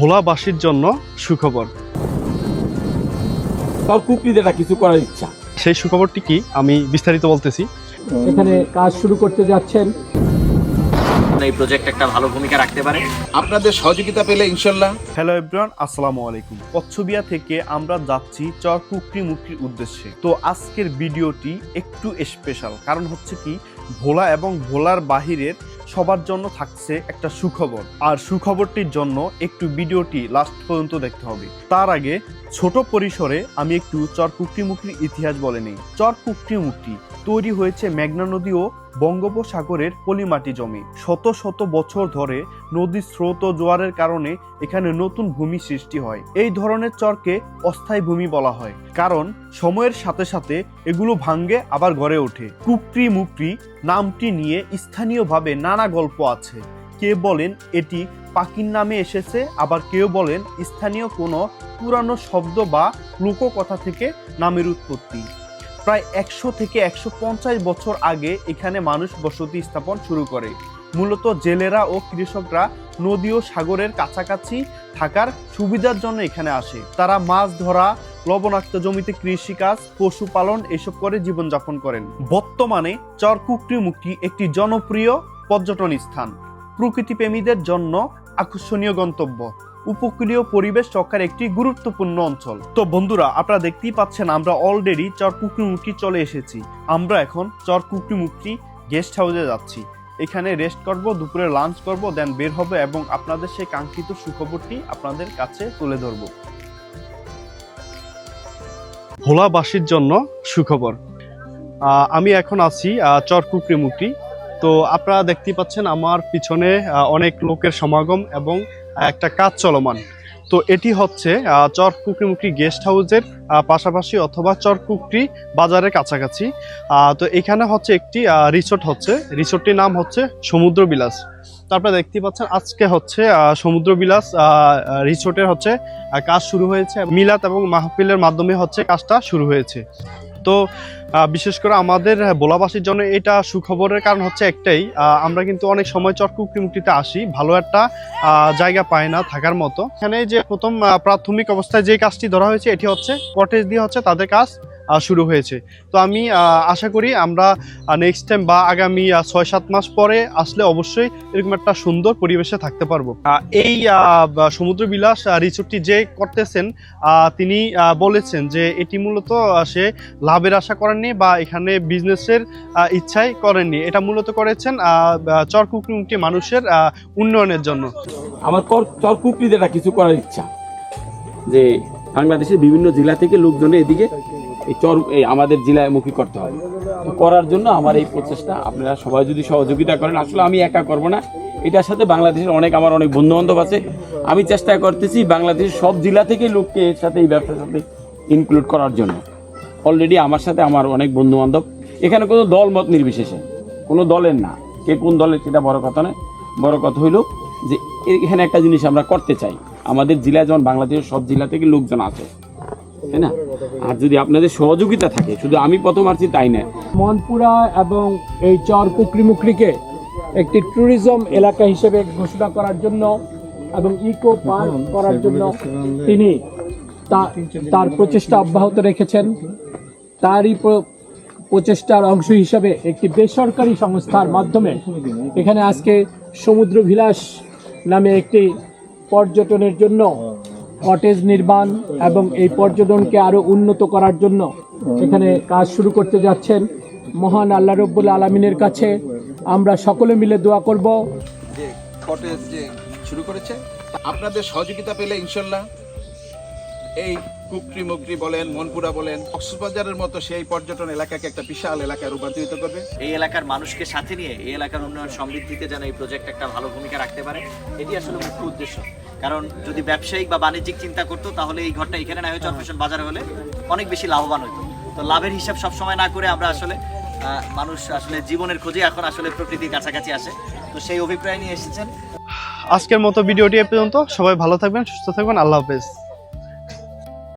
ভোলাবাসীর জন্য সুখবর। তার কুকরিদেরটা কিছু করার ইচ্ছা। সেই সুখবরটি কি আমি বিস্তারিত বলতেছি। এখানে কাজ শুরু করতে যাচ্ছেন। এই প্রজেক্ট একটা ভালো ভূমিকা রাখতে পারে, আপনাদের সহযোগিতা পেলে ইনশাল্লাহ। হ্যালো এভরিওয়ান, আসসালামু আলাইকুম। কচ্ছবিয়া থেকে আমরা যাচ্ছি চর কুকরিমুকরির উদ্দেশ্যে। তো আজকের ভিডিওটি একটু স্পেশাল, কারণ হচ্ছে কি ভোলা এবং ভোলার বাহিরের সবার জন্য থাকছে একটা সুখবর। আর সুখবরটির জন্য একটু ভিডিওটি লাস্ট পর্যন্ত দেখতে হবে। তার আগে ছোট পরিসরে আমি একটু চর কুকরিমুকরির ইতিহাস বলে নেই। চর কুকরিমুকরি তৈরি হয়েছে মেঘনা নদী ও বঙ্গোপসাগরের পলিমাটি জমে। শত শত বছর ধরে নদীর স্রোত ও জোয়ারের কারণে এখানে নতুন ভূমি সৃষ্টি হয়। এই ধরনের চরকে অস্থায়ী ভূমি বলা হয়, কারণ সময়ের সাথে সাথে এগুলো ভাঙ্গে আবার গড়ে ওঠে। কুকরিমুকরি নামটি নিয়ে স্থানীয়ভাবে নানা গল্প আছে। কেউ বলেন এটি পাখির নামে এসেছে, আবার কেউ বলেন স্থানীয় কোনো পুরানো শব্দ বা লোককথা থেকে নামের উৎপত্তি। প্রায় 100 থেকে 150 বছর আগে এখানে মানুষ বসতি স্থাপন শুরু করে। মূলত জেলেরা ও কৃষকরা নদী ও সাগরের কাছাকাছি থাকার সুবিধার জন্য এখানে আসে। তারা মাছ ধরা, লবণাক্ত জমিতে কৃষিকাজ, পশুপালন এসব করে জীবনযাপন করেন। বর্তমানে চর কুকরিমুকরি একটি জনপ্রিয় পর্যটন স্থান, প্রকৃতিপ্রেমীদের জন্য আকর্ষণীয় গন্তব্য, উপকূলীয় পরিবেশ রক্ষার একটি গুরুত্বপূর্ণ অঞ্চল। তো বন্ধুরা, আপনারা দেখতেই পাচ্ছেন আমরা অলরেডি চর কুকরিমুকরি চলে এসেছি। আমরা এখন চর কুকরিমুকরি গেস্ট হাউসে যাচ্ছি। এখানে রেস্ট করব, দুপুরে লাঞ্চ করব, দেন বের হবে এবং আপনাদের সেই কাঙ্ক্ষিত সুখবরটি আপনাদের কাছে তুলে ধরব। ভোলাবাসীর জন্য সুখবর। আমি এখন আছি চর কুকরিমুকরি। তো আপনারা দেখতেই পাচ্ছেন আমার পিছনে অনেক লোকের সমাগম এবং একটা কাজ চলমান। তো এটি হচ্ছে চর কুকরিমুকরি গেস্ট হাউসের পাশাপাশি অথবা চর কুকরি বাজারের কাছাকাছি। তো এখানে হচ্ছে একটি রিসোর্ট হচ্ছে, রিসোর্টটির নাম হচ্ছে সমুদ্র বিলাস। তো আপনারা দেখতেই পাচ্ছেন আজকে হচ্ছে সমুদ্র বিলাস রিসোর্টের হচ্ছে কাজ শুরু হয়েছে। মিলাদ এবং মাহফিলের মাধ্যমে হচ্ছে কাজটা শুরু হয়েছে। তো বিশেষ করে আমাদের ভোলাবাসীর জন্য এটা সুখবরের কারণ হচ্ছে একটাই, আমরা কিন্তু অনেক সময় চর কুকরিমুকরিতে আসি, ভালো একটা জায়গা পাই না থাকার মতো। এখানে যে প্রথম প্রাথমিক অবস্থায় যে কাজটি ধরা হয়েছে এটি হচ্ছে কটেজ দিয়ে হচ্ছে তাদের কাজ শুরু হয়েছে। তো আমি আশা করি আমরা নেক্সট টাইম বা আগামী 6-7 মাস পরে আসলে অবশ্যই এরকম একটা সুন্দর পরিবেশে থাকতে পারবো। এই সমুদ্র বিলাস রিসোর্টটি যে করতেছেন তিনি বলেছেন যে এটি মূলত সে লাভের আশা করেননি বা এখানে বিজনেসের ইচ্ছাই করেননি, এটা মূলত করেছেন চর কুকরিমুকরি মানুষের উন্নয়নের জন্য। আমার চর কুকরিদেরটা কিছু করার ইচ্ছা, যে বাংলাদেশের বিভিন্ন জেলা থেকে লোকজন এদিকে এই চর আমাদের জেলায় মুখী করতে হয়। করার জন্য আমার এই প্রচেষ্টা, আপনারা সবাই যদি সহযোগিতা করেন, আসলে আমি একা করব না, এটার সাথে বাংলাদেশের আমার অনেক বন্ধু বান্ধব আছে। আমি চেষ্টা করতেছি বাংলাদেশের সব জেলা থেকে লোককে এর সাথে এই ব্যবসার সাথে ইনক্লুড করার জন্য। অলরেডি আমার সাথে আমার অনেক বন্ধু বান্ধব, এখানে কোনো দল মত নির্বিশেষে, কোনো দলের না, কে কোন দলের সেটা বড় কথা নয়। বড় কথা হইল যে এখানে একটা জিনিস আমরা করতে চাই, আমাদের জেলায় যেমন বাংলাদেশের সব জেলা থেকে লোকজন আছে, তাই না? আর যদি আপনাদের সহযোগিতা থাকে, শুধু আমি প্রথম আসছি তাই না, মনপুরা এবং এই চর কুকরিমুকরিকে একটি ট্যুরিজম এলাকা হিসেবে ঘোষণা করার জন্য এবং ইকো পার্ক করার জন্য তিনি তার প্রচেষ্টা অব্যাহত রেখেছেন। তারই প্রচেষ্টার অংশ হিসেবে একটি বেসরকারি সংস্থার মাধ্যমে এখানে আজকে সমুদ্র বিলাস নামে একটি পর্যটনের জন্য কটেজ নির্মাণ এবং এই পর্যটনকে আরো উন্নত করার জন্য এখানে কাজ শুরু করতে যাচ্ছেন। মহান আল্লাহ রব্বুল আলামিনের কাছে আমরা সকলে মিলে দোয়া করব যে কটেজ যে শুরু করেছে, আপনাদের সহযোগিতা পেলে ইনশাল্লাহ এই কুকরিমুকরি বলেন, মনপুরা বলেন, কক্সবাজারের মতো সেই পর্যটন এলাকাকে একটা বিশাল এলাকায় রূপান্তরিত করবে। এই এলাকার মানুষকে সাথে নিয়ে এই এলাকার উন্নয়ন সমৃদ্ধিতে যেন এই প্রজেক্ট একটা ভালো ভূমিকা রাখতে পারে, এটি আসলে মুখ্য উদ্দেশ্য। কারণ যদি ব্যবসায়িক বা বাণিজ্যিক চিন্তা করতো তাহলে এই ঘরটা এখানে না হয়ে চরফ্যাশন বাজারে হলে অনেক বেশি লাভবান হতো। তো লাভের হিসাব সবসময় না করে আমরা আসলে মানুষ আসলে জীবনের খোঁজে এখন আসলে প্রকৃতির কাছাকাছি আসে, তো সেই অভিপ্রায় নিয়ে এসেছেন। আজকের মতো ভিডিওটি এ পর্যন্ত। সবাই ভালো থাকবেন, সুস্থ থাকবেন, আল্লাহ হাফেজ।